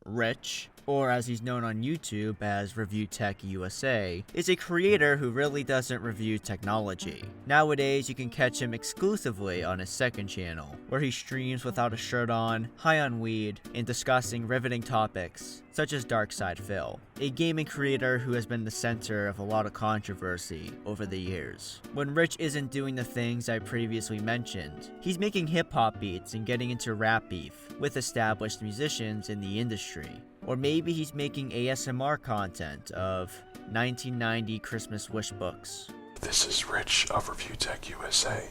Rich, or as he's known on YouTube as ReviewTechUSA, is a creator who really doesn't review technology. Nowadays, you can catch him exclusively on his second channel, where he streams without a shirt on, high on weed, and discussing riveting topics, such as Dark Side Phil, a gaming creator who has been the center of a lot of controversy over the years. When Rich isn't doing the things I previously mentioned, he's making hip-hop beats and getting into rap beef with established musicians in the industry. Or maybe he's making ASMR content of 1990 Christmas wish books. This is Rich of ReviewTechUSA,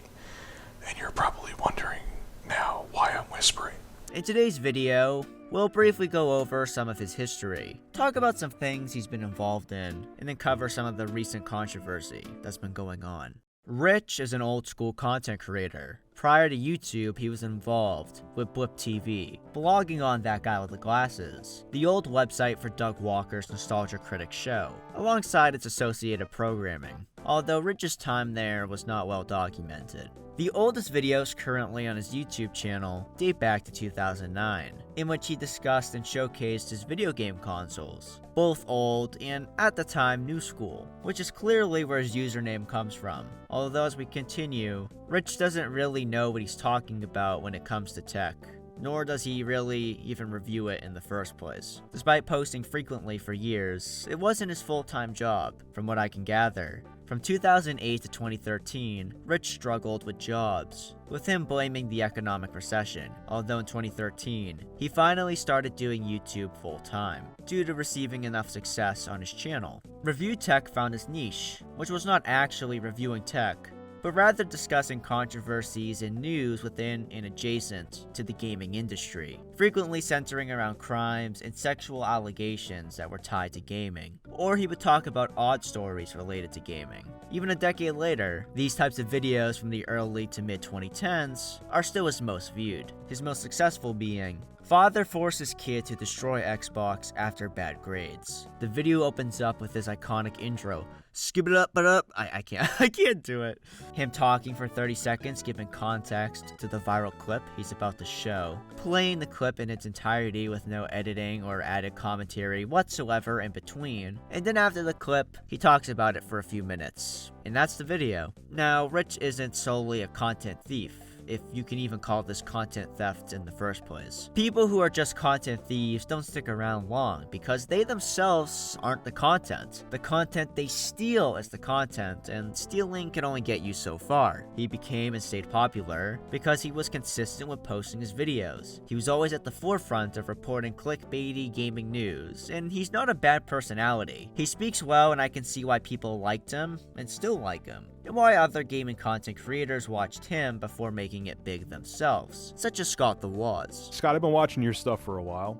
and you're probably wondering now why I'm whispering. In today's video, we'll briefly go over some of his history, talk about some things he's been involved in, and then cover some of the recent controversy that's been going on. Rich is an old school content creator. Prior to YouTube, he was involved with Blip TV, blogging on That Guy with the Glasses, the old website for Doug Walker's Nostalgia Critic show, alongside its associated programming, although Rich's time there was not well documented. The oldest videos currently on his YouTube channel date back to 2009, in which he discussed and showcased his video game consoles, both old and, at the time, new school, which is clearly where his username comes from. Although as we continue, Rich doesn't really know what he's talking about when it comes to tech, nor does he really even review it in the first place. Despite posting frequently for years, it wasn't his full-time job, from what I can gather. From 2008 to 2013, Rich struggled with jobs, with him blaming the economic recession, although in 2013, he finally started doing YouTube full-time, due to receiving enough success on his channel. Review Tech found his niche, which was not actually reviewing tech, but rather discussing controversies and news within and adjacent to the gaming industry, frequently centering around crimes and sexual allegations that were tied to gaming. Or he would talk about odd stories related to gaming. Even a decade later, these types of videos from the early to mid-2010s are still his most viewed, his most successful being Father forces kid to destroy Xbox after bad grades. The video opens up with his iconic intro, skip it up, but up. I can't do it. Him talking for 30 seconds, giving context to the viral clip he's about to show, playing the clip in its entirety with no editing or added commentary whatsoever in between, and then after the clip, he talks about it for a few minutes. And that's the video. Now, Rich isn't solely a content thief, if you can even call this content theft in the first place. People who are just content thieves don't stick around long because they themselves aren't the content. The content they steal is the content, and stealing can only get you so far. He became and stayed popular because he was consistent with posting his videos. He was always at the forefront of reporting clickbaity gaming news, and he's not a bad personality. He speaks well, and I can see why people liked him and still like him, and why other gaming content creators watched him before making it big themselves, such as Scott the Waz. Scott, I've been watching your stuff for a while,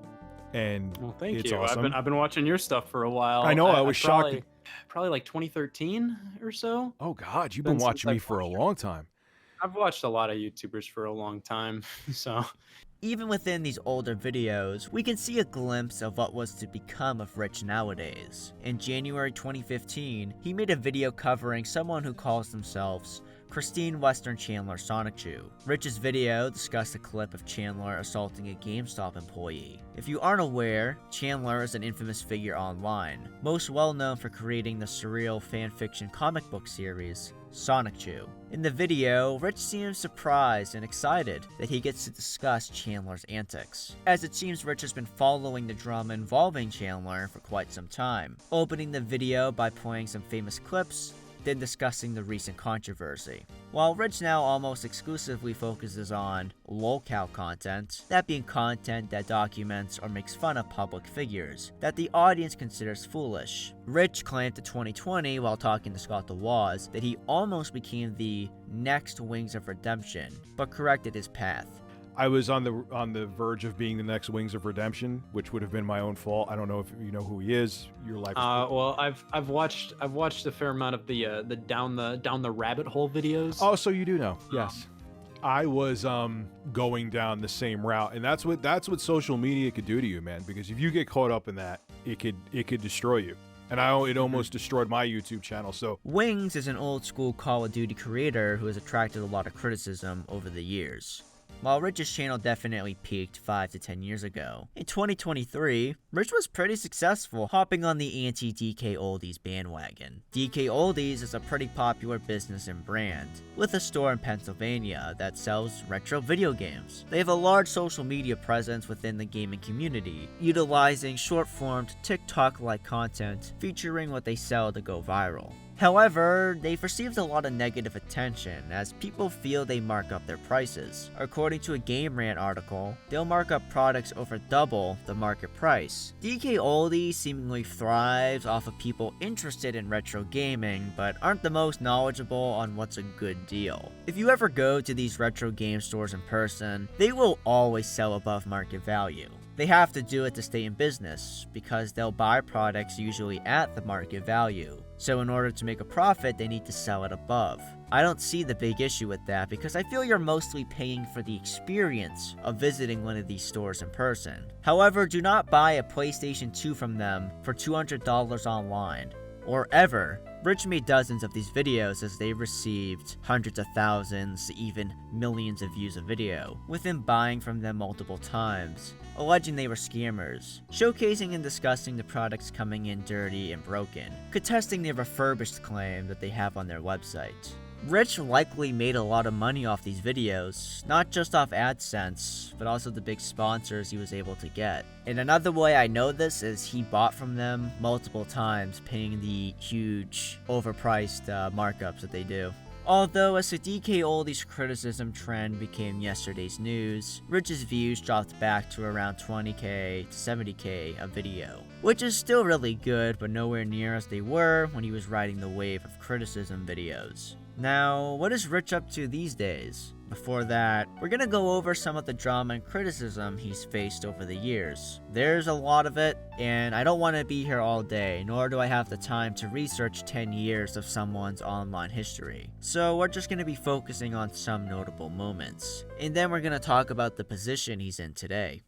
and well, thank it's you. awesome. I've been watching your stuff for a while. I know. I was shocked. Probably like 2013 or so. Oh God, you've been watching me for a long time. I've watched a lot of YouTubers for a long time, so. Even within these older videos, we can see a glimpse of what was to become of Rich nowadays. In January 2015, he made a video covering someone who calls themselves Christine Western Chandler Sonichu. Rich's video discussed a clip of Chandler assaulting a GameStop employee. If you aren't aware, Chandler is an infamous figure online, most well known for creating the surreal fanfiction comic book series Sonichu. In the video, Rich seems surprised and excited that he gets to discuss Chandler's antics, as it seems Rich has been following the drama involving Chandler for quite some time, opening the video by playing some famous clips, then discussing the recent controversy. While Rich now almost exclusively focuses on lolcow content, that being content that documents or makes fun of public figures that the audience considers foolish. Rich claimed to 2020 while talking to Scott the Waz that he almost became the next Wings of Redemption, but corrected his path. I was on the verge of being the next Wings of Redemption, which would have been my own fault. I don't know if you know who he is. Your life. Well, I've watched a fair amount of the down the rabbit hole videos. Oh, so you do know? Yes. I was going down the same route, and that's what social media could do to you, man. Because if you get caught up in that, it could destroy you. And it almost destroyed my YouTube channel. So Wings is an old school Call of Duty creator who has attracted a lot of criticism over the years. while Rich's channel definitely peaked 5 to 10 years ago. In 2023, Rich was pretty successful hopping on the anti-DK Oldies bandwagon. DK Oldies is a pretty popular business and brand, with a store in Pennsylvania that sells retro video games. They have a large social media presence within the gaming community, utilizing short-formed TikTok-like content featuring what they sell to go viral. However, they've received a lot of negative attention as people feel they mark up their prices. According to a Game Rant article, they'll mark up products over double the market price. DK Oldie seemingly thrives off of people interested in retro gaming, but aren't the most knowledgeable on what's a good deal. If you ever go to these retro game stores in person, they will always sell above market value. They have to do it to stay in business, because they'll buy products usually at the market value. So in order to make a profit, they need to sell it above. I don't see the big issue with that because I feel you're mostly paying for the experience of visiting one of these stores in person. However, do not buy a PlayStation 2 from them for $200 online, or ever. Rich made dozens of these videos as they received hundreds of thousands, even millions of views a video, with him buying from them multiple times, alleging they were scammers, showcasing and discussing the products coming in dirty and broken, contesting the refurbished claim that they have on their website. Rich likely made a lot of money off these videos, not just off AdSense, but also the big sponsors he was able to get. And another way I know this is he bought from them multiple times, paying the huge, overpriced markups that they do. Although, as the DK Oldies criticism trend became yesterday's news, Rich's views dropped back to around 20k to 70k a video, which is still really good, but nowhere near as they were when he was riding the wave of criticism videos. Now, what is Rich up to these days? Before that, we're gonna go over some of the drama and criticism he's faced over the years. There's a lot of it, and I don't want to be here all day, nor do I have the time to research 10 years of someone's online history. So we're just gonna be focusing on some notable moments, and then we're gonna talk about the position he's in today.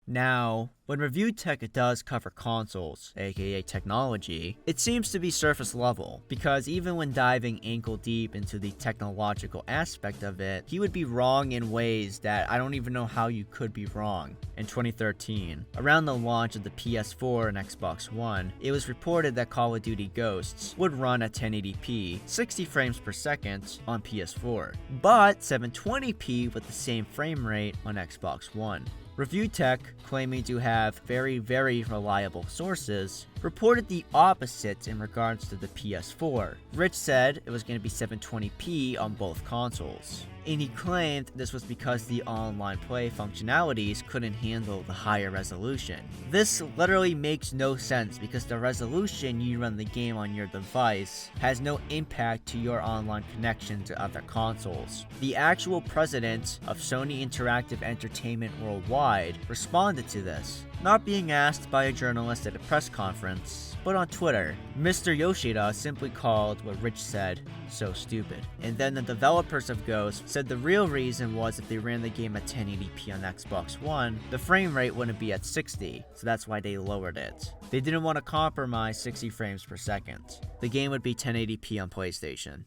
Now, when Review Tech does cover consoles, aka technology, it seems to be surface level, because even when diving ankle deep into the technological aspect of it, he would be wrong in ways that I don't even know how you could be wrong. In 2013, around the launch of the PS4 and Xbox One, it was reported that Call of Duty Ghosts would run at 1080p, 60 frames per second on PS4, but 720p with the same frame rate on Xbox One. Review Tech, claiming to have very reliable sources, reported the opposite in regards to the PS4. Rich said it was going to be 720p on both consoles, and he claimed this was because the online play functionalities couldn't handle the higher resolution. This literally makes no sense because the resolution you run the game on your device has no impact to your online connection to other consoles. The actual president of Sony Interactive Entertainment Worldwide responded to this, not being asked by a journalist at a press conference, but on Twitter. Mr. Yoshida simply called what Rich said so stupid. And then the developers of Ghost said the real reason was if they ran the game at 1080p on Xbox One, the frame rate wouldn't be at 60, so that's why they lowered it. They didn't want to compromise 60 frames per second. The game would be 1080p on PlayStation.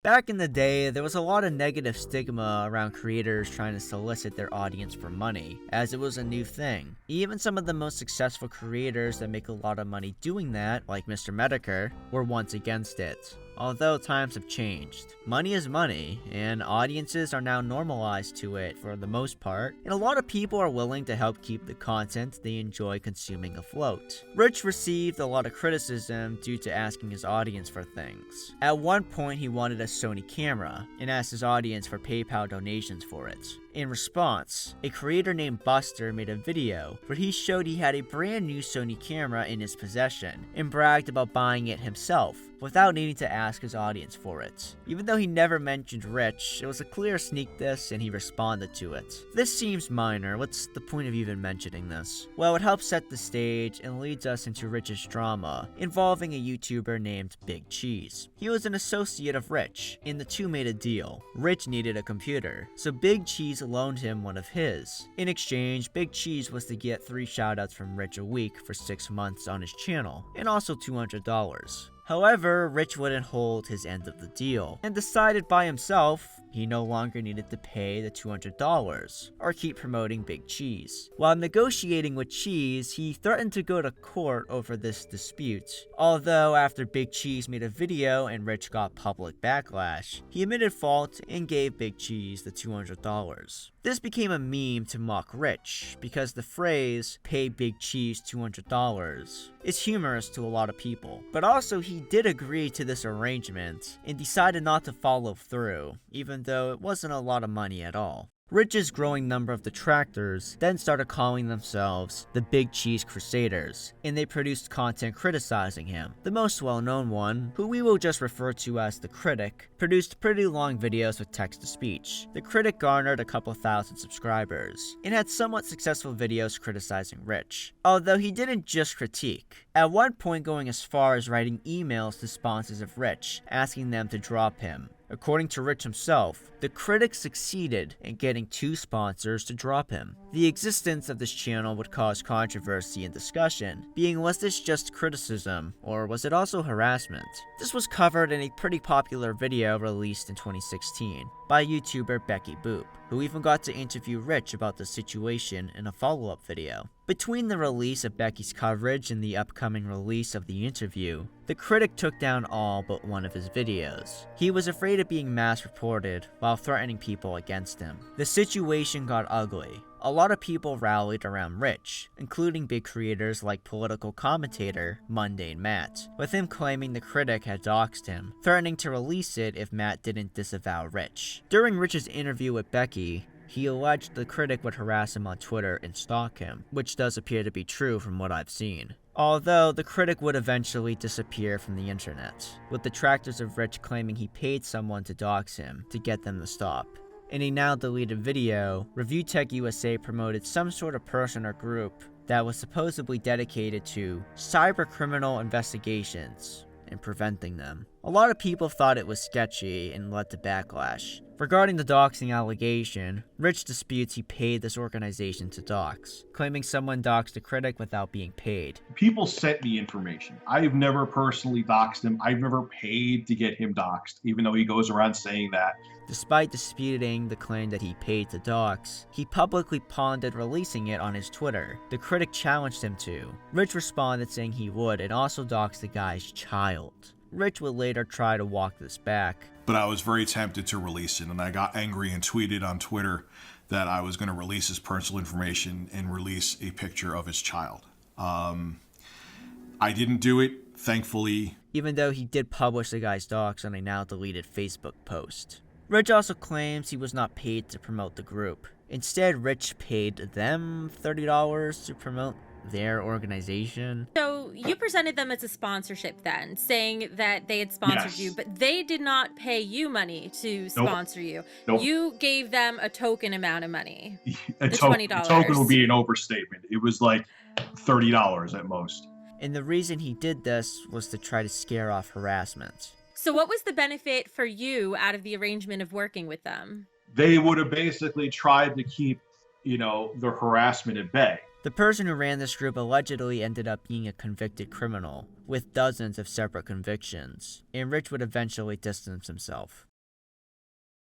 Back in the day, there was a lot of negative stigma around creators trying to solicit their audience for money, as it was a new thing. Even some of the most successful creators that make a lot of money doing that, like Mr. Medicare, were once against it. Although times have changed. Money is money, and audiences are now normalized to it for the most part, and a lot of people are willing to help keep the content they enjoy consuming afloat. Rich received a lot of criticism due to asking his audience for things. At one point, he wanted a Sony camera, and asked his audience for PayPal donations for it. In response, a creator named Buster made a video where he showed he had a brand new Sony camera in his possession, and bragged about buying it himself, without needing to ask his audience for it. Even though he never mentioned Rich, it was a clear sneak diss and he responded to it. This seems minor, what's the point of even mentioning this? Well, it helps set the stage and leads us into Rich's drama, involving a YouTuber named Big Cheese. He was an associate of Rich, and the two made a deal. Rich needed a computer, so Big Cheese loaned him one of his. In exchange, Big Cheese was to get 3 shoutouts from Rich a week for 6 months on his channel, and also $200. However, Rich wouldn't hold his end of the deal, and decided by himself he no longer needed to pay the $200 or keep promoting Big Cheese. While negotiating with Cheese, he threatened to go to court over this dispute. Although after Big Cheese made a video and Rich got public backlash, he admitted fault and gave Big Cheese the $200. This became a meme to mock Rich, because the phrase, "pay Big Cheese $200, is humorous to a lot of people. But also he did agree to this arrangement, and decided not to follow through, even though it wasn't a lot of money at all. Rich's growing number of detractors then started calling themselves the Big Cheese Crusaders, and they produced content criticizing him. The most well-known one, who we will just refer to as the Critic, produced pretty long videos with text-to-speech. The Critic garnered a couple thousand subscribers, and had somewhat successful videos criticizing Rich, although he didn't just critique, at one point going as far as writing emails to sponsors of Rich, asking them to drop him. According to Rich himself, the Critic succeeded in getting 2 sponsors to drop him. The existence of this channel would cause controversy and discussion, being was this just criticism, or was it also harassment? This was covered in a pretty popular video released in 2016 by YouTuber Becky Boop, who even got to interview Rich about the situation in a follow-up video. Between the release of Becky's coverage and the upcoming release of the interview, the Critic took down all but one of his videos. He was afraid of being mass-reported while threatening people against him. The situation got ugly. A lot of people rallied around Rich, including big creators like political commentator Mundane Matt, with him claiming the Critic had doxed him, threatening to release it if Matt didn't disavow Rich. During Rich's interview with Becky, he alleged the Critic would harass him on Twitter and stalk him, which does appear to be true from what I've seen. Although, the Critic would eventually disappear from the internet, with detractors of Rich claiming he paid someone to dox him to get them to stop. In a now deleted video, ReviewTechUSA promoted some sort of person or group that was supposedly dedicated to cybercriminal investigations and preventing them. A lot of people thought it was sketchy and led to backlash. Regarding the doxing allegation, Rich disputes he paid this organization to dox, claiming someone doxed a Critic without being paid. People sent me information. I've never personally doxed him. I've never paid to get him doxed, even though he goes around saying that. Despite disputing the claim that he paid to dox, he publicly pondered releasing it on his Twitter. The Critic challenged him to. Rich responded saying he would, and also doxed the guy's child. Rich would later try to walk this back, But I was very tempted to release it, and I got angry and tweeted on Twitter that I was going to release his personal information and release a picture of his child. I didn't do it, thankfully. even though he did publish the guy's docs on a now deleted Facebook post. Rich also claims he was not paid to promote the group. Instead, Rich paid them $30 to promote their organization. So you presented them as a sponsorship then, saying that they had sponsored you, but they did not pay you money to sponsor you. Nope. You gave them a token amount of money. A $20. token would be an overstatement. It was like $30 at most. And the reason he did this was to try to scare off harassment. So what was the benefit for you out of the arrangement of working with them? They would have basically tried to keep, the harassment at bay. The person who ran this group allegedly ended up being a convicted criminal, with dozens of separate convictions, and Rich would eventually distance himself.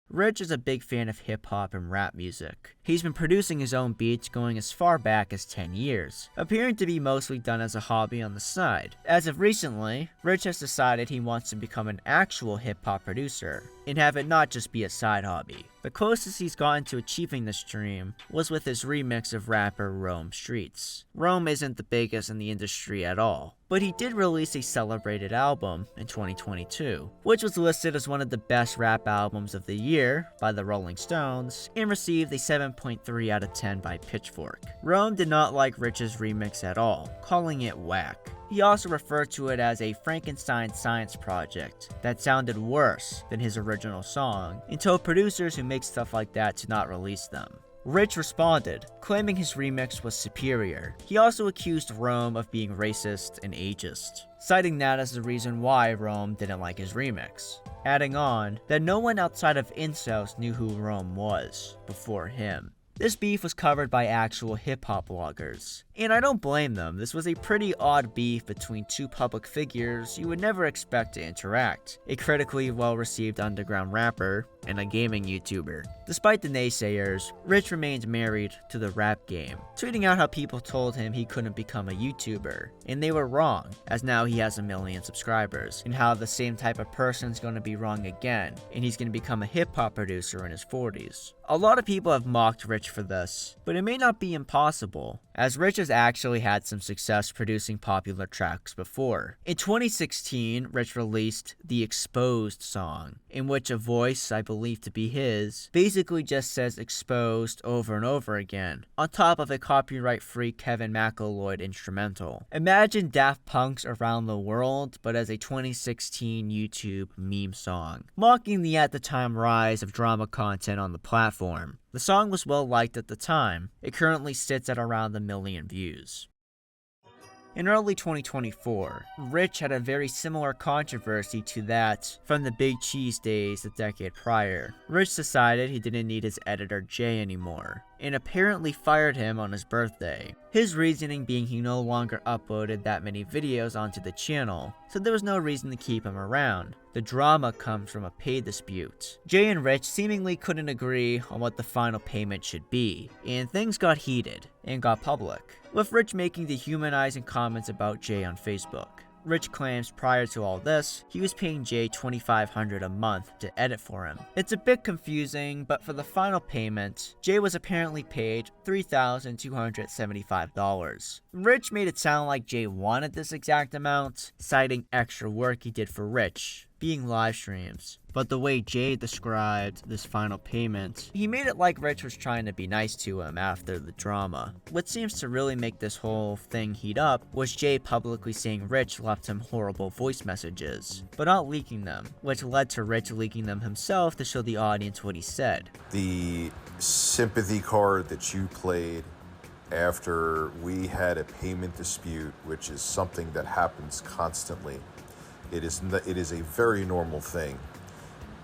Rich is a big fan of hip-hop and rap music. He's been producing his own beats going as far back as 10 years, appearing to be mostly done as a hobby on the side. As of recently, Rich has decided he wants to become an actual hip-hop producer, and have it not just be a side hobby. The closest he's gotten to achieving this dream was with his remix of rapper Streetz. Rome isn't the biggest in the industry at all, but he did release a celebrated album in 2022, which was listed as one of the best rap albums of the year by the Rolling Stones, and received a 7.3 out of 10 by Pitchfork. Rome did not like Rich's remix at all, calling it whack. He also referred to it as a Frankenstein science project that sounded worse than his original song, and told producers who make stuff like that to not release them. Rich responded, claiming his remix was superior. He also accused Rome of being racist and ageist, citing that as the reason why Rome didn't like his remix, adding on that no one outside of incels knew who Rome was before him. This beef was covered by actual hip-hop bloggers, And I don't blame them. This was a pretty odd beef between two public figures you would never expect to interact. A critically well-received underground rapper and a gaming YouTuber. Despite the naysayers, Rich remained married to the rap game, tweeting out how people told him he couldn't become a YouTuber, and they were wrong, as now he has 1 million subscribers, and how the same type of person's gonna be wrong again, and he's gonna become a hip-hop producer in his 40s. A lot of people have mocked Rich for this, but it may not be impossible, as Rich has actually had some success producing popular tracks before. In 2016, Rich released the Exposed song, in which a voice I believe to be his basically just says exposed over and over again, on top of a copyright-free Kevin MichaelAlbertoYT instrumental. Imagine Daft Punk's Around the World, but as a 2016 YouTube meme song, mocking the at the time rise of drama content on the platform. The song was well liked at the time. It currently sits at around 1 million views. In early 2024, Rich had a very similar controversy to that from the Big Cheese days a decade prior. Rich decided he didn't need his editor Jay anymore, and apparently fired him on his birthday. His reasoning being he no longer uploaded that many videos onto the channel, so there was no reason to keep him around. The drama comes from a pay dispute. Jay and Rich seemingly couldn't agree on what the final payment should be, and things got heated and got public, with Rich making dehumanizing comments about Jay on Facebook. Rich claims prior to all this, he was paying Jay $2,500 a month to edit for him. It's a bit confusing, but for the final payment, Jay was apparently paid $3,275. Rich made it sound like Jay wanted this exact amount, citing extra work he did for Rich, being live streams. But the way Jay described this final payment, he made it like Rich was trying to be nice to him after the drama. What seems to really make this whole thing heat up was Jay publicly saying Rich left him horrible voice messages, but not leaking them, which led to Rich leaking them himself to show the audience what he said. The sympathy card that you played after we had a payment dispute, which is something that happens constantly, it is a very normal thing,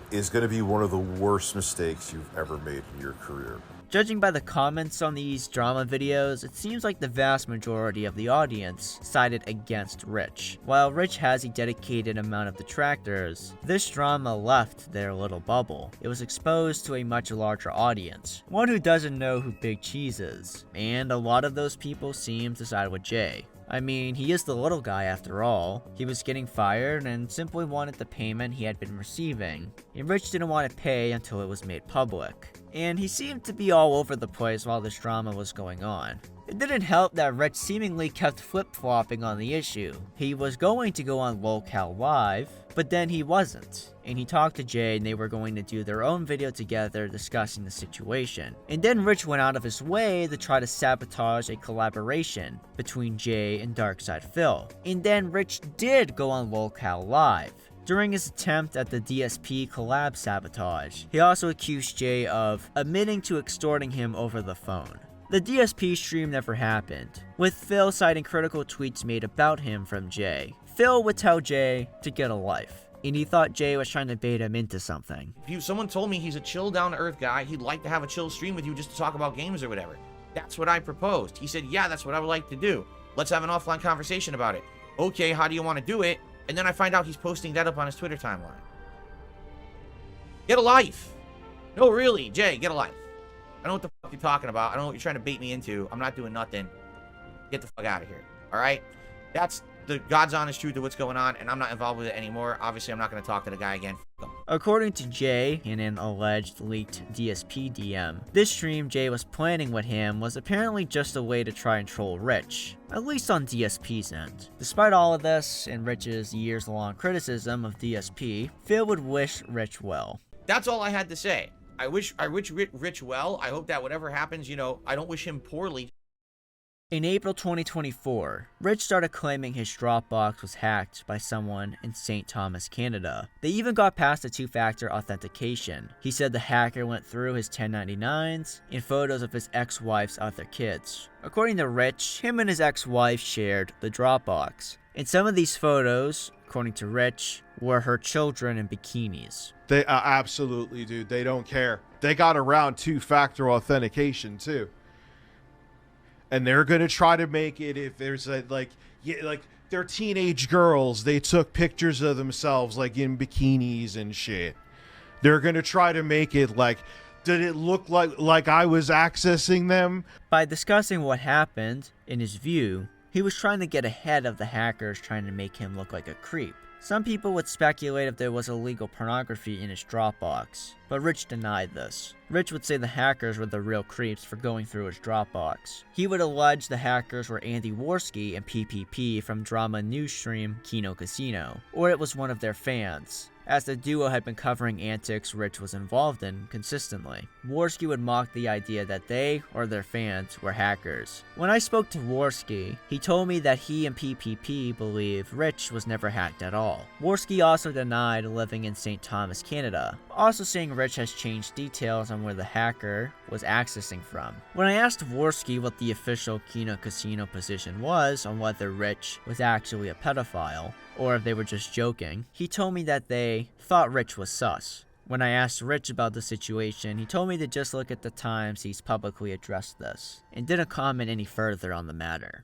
is going to be one of the worst mistakes you've ever made in your career. Judging by the comments on these drama videos, it seems like the vast majority of the audience sided against Rich. While Rich has a dedicated amount of detractors, this drama left their little bubble. It was exposed to a much larger audience, one who doesn't know who Big Cheese is, and a lot of those people seem to side with Jay. I mean, he is the little guy after all. He was getting fired and simply wanted the payment he had been receiving, and Rich didn't want to pay until it was made public. And he seemed to be all over the place while this drama was going on. It didn't help that Rich seemingly kept flip-flopping on the issue. He was going to go on Locale Live, but then he wasn't. And he talked to Jay and they were going to do their own video together discussing the situation. And then Rich went out of his way to try to sabotage a collaboration between Jay and Darkside Phil. And then Rich did go on Locale Live. During his attempt at the DSP collab sabotage, he also accused Jay of admitting to extorting him over the phone. The DSP stream never happened, with Phil citing critical tweets made about him from Jay. Phil would tell Jay to get a life, and he thought Jay was trying to bait him into something. If someone told me he's a chill, down-to-earth guy, he'd like to have a chill stream with you just to talk about games or whatever. That's what I proposed. He said, yeah, that's what I would like to do. Let's have an offline conversation about it. Okay, how do you want to do it? And then I find out he's posting that up on his Twitter timeline. Get a life. No, really, Jay, get a life. I don't know what the fuck you're talking about. I don't know what you're trying to bait me into. I'm not doing nothing. Get the fuck out of here. All right? That's the God's honest truth of what's going on, and I'm not involved with it anymore. Obviously, I'm not going to talk to the guy again. Fuck him. According to Jay, in an alleged leaked DSP DM, this stream Jay was planning with him was apparently just a way to try and troll Rich, at least on DSP's end. Despite all of this, and Rich's years-long criticism of DSP, Phil would wish Rich well. That's all I had to say. I wish Rich well. I hope that whatever happens, I don't wish him poorly. In April 2024, Rich started claiming his Dropbox was hacked by someone in St. Thomas, Canada. They even got past the two-factor authentication. He said the hacker went through his 1099s and photos of his ex-wife's other kids. According to Rich, him and his ex-wife shared the Dropbox. And some of these photos, according to Rich, were her children in bikinis. They absolutely, dude. They don't care. They got around two-factor authentication, too. and they're gonna try to make it if there's like they're teenage girls. They took pictures of themselves like in bikinis and shit. They're gonna try to make it like, did it look like I was accessing them? By discussing what happened, in his view, he was trying to get ahead of the hackers trying to make him look like a creep. Some people would speculate if there was illegal pornography in his Dropbox, but Rich denied this. Rich would say the hackers were the real creeps for going through his Dropbox. He would allege the hackers were Andy Worski and PPP from drama news stream Kino Casino, or it was one of their fans, as the duo had been covering antics Rich was involved in consistently. Worski would mock the idea that they, or their fans, were hackers. When I spoke to Worski, he told me that he and PPP believe Rich was never hacked at all. Worski also denied living in St. Thomas, Canada, also saying Rich has changed details on where the hacker was accessing from. When I asked Worski what the official Kino Casino position was on whether Rich was actually a pedophile, or if they were just joking, he told me that they thought Rich was sus. When I asked Rich about the situation, he told me to just look at the times he's publicly addressed this, and didn't comment any further on the matter.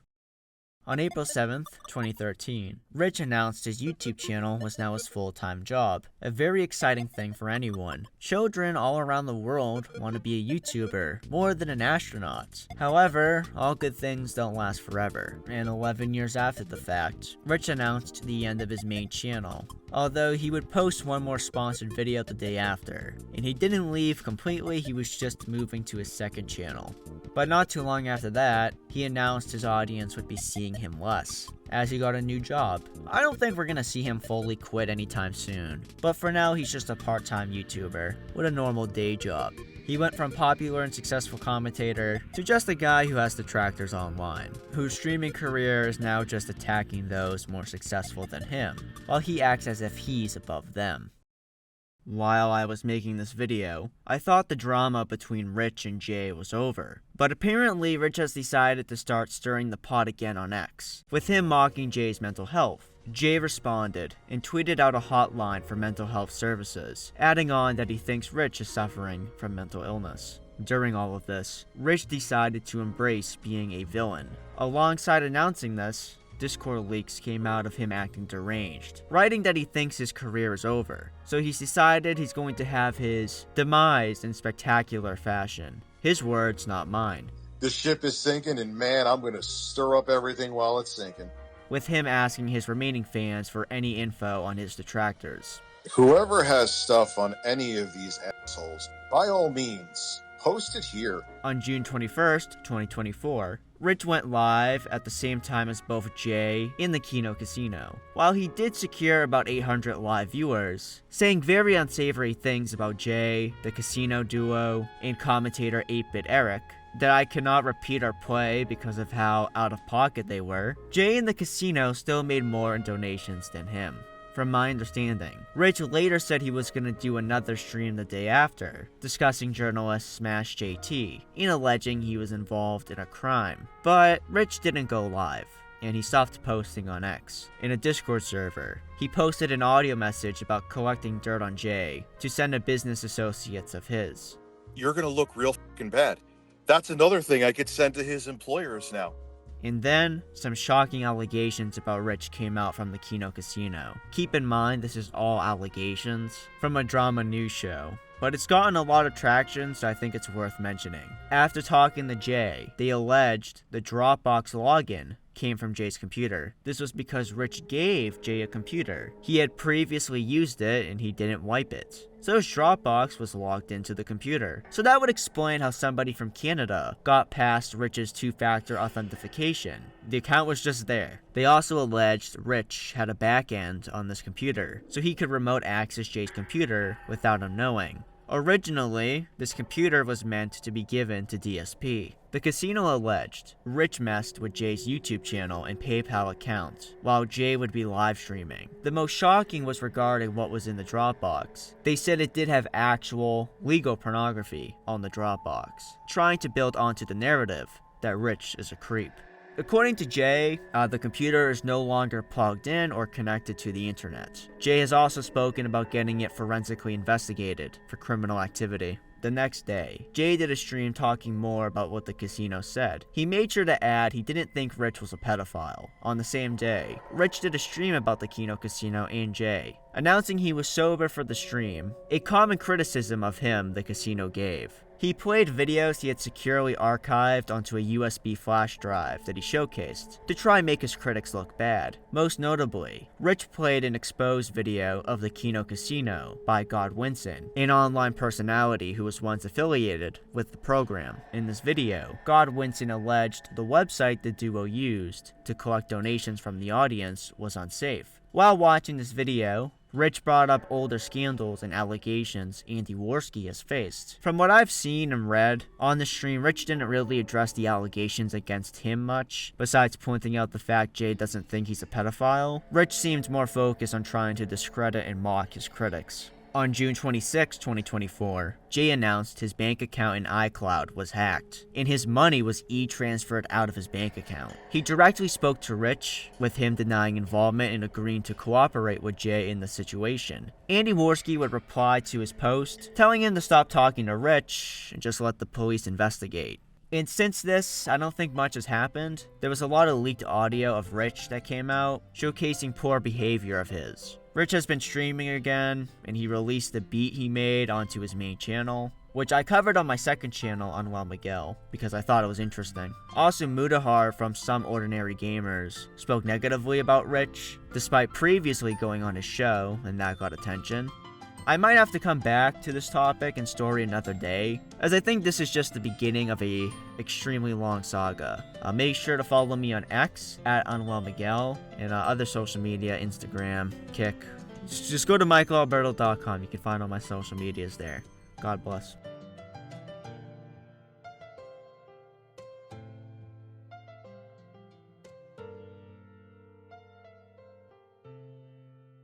On April 7th, 2013, Rich announced his YouTube channel was now his full-time job, a very exciting thing for anyone. Children all around the world want to be a YouTuber more than an astronaut. However, all good things don't last forever, and 11 years after the fact, Rich announced the end of his main channel, although he would post one more sponsored video the day after. And he didn't leave completely, he was just moving to his second channel. But not too long after that, he announced his audience would be seeing him less, as he got a new job. I don't think we're gonna see him fully quit anytime soon, but for now he's just a part-time YouTuber with a normal day job. He went from popular and successful commentator to just a guy who has detractors online, whose streaming career is now just attacking those more successful than him, while he acts as if he's above them. While I was making this video, I thought the drama between Rich and Jay was over, but apparently Rich has decided to start stirring the pot again on X, with him mocking Jay's mental health. Jay responded and tweeted out a hotline for mental health services, adding on that he thinks Rich is suffering from mental illness. During all of this, Rich decided to embrace being a villain. Alongside announcing this, Discord leaks came out of him acting deranged, writing that he thinks his career is over, so he's decided he's going to have his demise in spectacular fashion. His words, not mine. The ship is sinking, and man, I'm going to stir up everything while it's sinking. With him asking his remaining fans for any info on his detractors. Whoever has stuff on any of these assholes, by all means, post it here. On June 21st, 2024, Rich went live at the same time as both Jay in the Kino Casino. While he did secure about 800 live viewers, saying very unsavory things about Jay, the casino duo, and commentator 8-Bit Eric, that I cannot repeat or play because of how out of pocket they were, Jay in the casino still made more in donations than him. From my understanding, Rich later said he was going to do another stream the day after, discussing journalist Smash JT, and alleging he was involved in a crime. But Rich didn't go live, and he stopped posting on X. In a Discord server, he posted an audio message about collecting dirt on Jay to send to business associates of his. You're going to look real fucking bad. That's another thing I could send to his employers now. And then, some shocking allegations about Rich came out from the Kino Casino. Keep in mind, this is all allegations from a drama news show, but it's gotten a lot of traction, so I think it's worth mentioning. After talking to Jay, they alleged the Dropbox login came from Jay's computer. This was because Rich gave Jay a computer. He had previously used it and he didn't wipe it, so his Dropbox was logged into the computer. So that would explain how somebody from Canada got past Rich's two-factor authentication. The account was just there. They also alleged Rich had a backend on this computer, so he could remote access Jay's computer without him knowing. Originally, this computer was meant to be given to DSP. The casino alleged Rich messed with Jay's YouTube channel and PayPal account, while Jay would be live streaming. The most shocking was regarding what was in the Dropbox. They said it did have actual legal pornography on the Dropbox, trying to build onto the narrative that Rich is a creep. According to Jay, the computer is no longer plugged in or connected to the internet. Jay has also spoken about getting it forensically investigated for criminal activity. The next day, Jay did a stream talking more about what the casino said. He made sure to add he didn't think Rich was a pedophile. On the same day, Rich did a stream about the Keno Casino and Jay, announcing he was sober for the stream, a common criticism of him the casino gave. He played videos he had securely archived onto a USB flash drive that he showcased to try and make his critics look bad. Most notably, Rich played an exposed video of the Keno Casino by God Winson, an online personality who was once affiliated with the program. In this video, God Winson alleged the website the duo used to collect donations from the audience was unsafe. While watching this video, Rich brought up older scandals and allegations Andy Worski has faced. From what I've seen and read on the stream, Rich didn't really address the allegations against him much, besides pointing out the fact Jay doesn't think he's a pedophile. Rich seemed more focused on trying to discredit and mock his critics. On June 26, 2024, Jay announced his bank account in iCloud was hacked, and his money was e-transferred out of his bank account. He directly spoke to Rich, with him denying involvement and agreeing to cooperate with Jay in the situation. Andy Worski would reply to his post, telling him to stop talking to Rich and just let the police investigate. And since this, I don't think much has happened. There was a lot of leaked audio of Rich that came out, showcasing poor behavior of his. Rich has been streaming again, and he released the beat he made onto his main channel, which I covered on my second channel, Unwell Miguel, because I thought it was interesting. Also, Mudahar from Some Ordinary Gamers spoke negatively about Rich, despite previously going on his show, and that got attention. I might have to come back to this topic and story another day, as I think this is just the beginning of a extremely long saga. Make sure to follow me on X at UnwellMiguel and other social media, Instagram, Kick. Just go to MichaelAlberto.com. You can find all my social medias there. God bless.